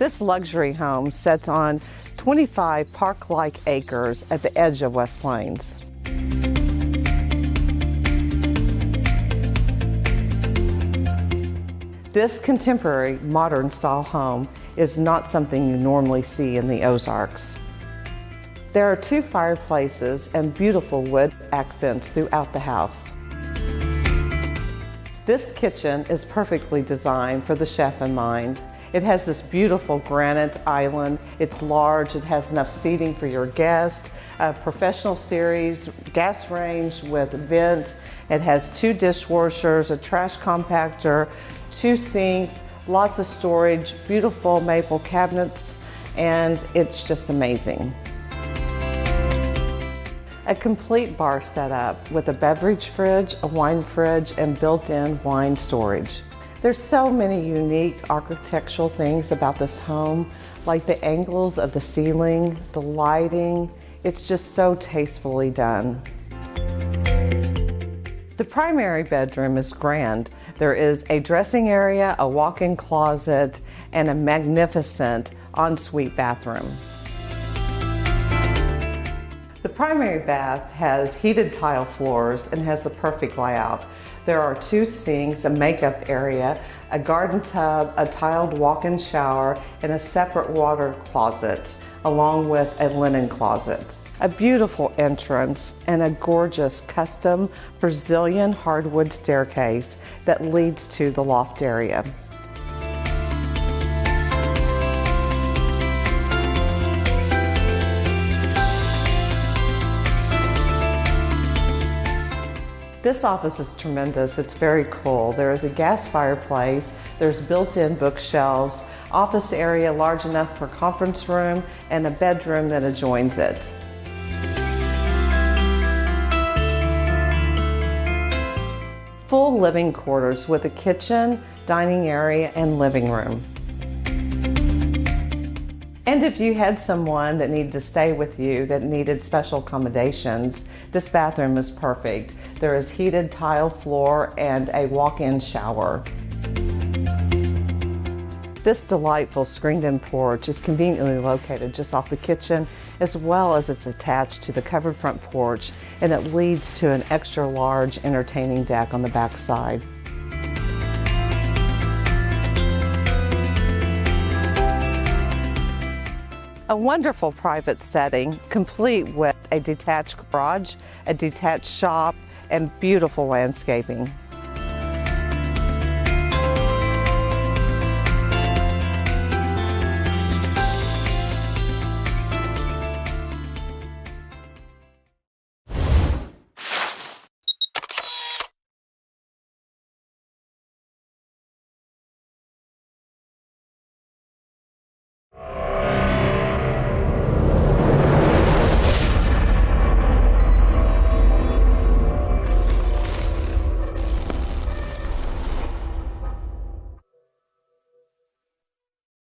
This luxury home sits on 25 park-like acres at the edge of West Plains. This contemporary, modern-style home is not something you normally see in the Ozarks. There are 2 fireplaces and beautiful wood accents throughout the house. This kitchen is perfectly designed for the chef in mind. It has this beautiful granite island. It's large, it has enough seating for your guests, a professional series gas range with vents. It has 2 dishwashers, a trash compactor, 2 sinks, lots of storage, beautiful maple cabinets, and it's just amazing. A complete bar setup with a beverage fridge, a wine fridge, and built-in wine storage. There's so many unique architectural things about this home, like the angles of the ceiling, the lighting. It's just so tastefully done. The primary bedroom is grand. There is a dressing area, a walk-in closet, and a magnificent ensuite bathroom. The primary bath has heated tile floors and has the perfect layout. There are 2 sinks, a makeup area, a garden tub, a tiled walk-in shower, and a separate water closet, along with a linen closet. A beautiful entrance and a gorgeous custom Brazilian hardwood staircase that leads to the loft area. This office is tremendous. It's very cool. There is a gas fireplace, there's built-in bookshelves, office area large enough for conference room, and a bedroom that adjoins it. Full living quarters with a kitchen, dining area, and living room. And if you had someone that needed to stay with you that needed special accommodations, this bathroom is perfect. There is heated tile floor and a walk-in shower. This delightful screened-in porch is conveniently located just off the kitchen, as well as it's attached to the covered front porch, and it leads to an extra large entertaining deck on the back side. A wonderful private setting, complete with a detached garage, a detached shop, and beautiful landscaping.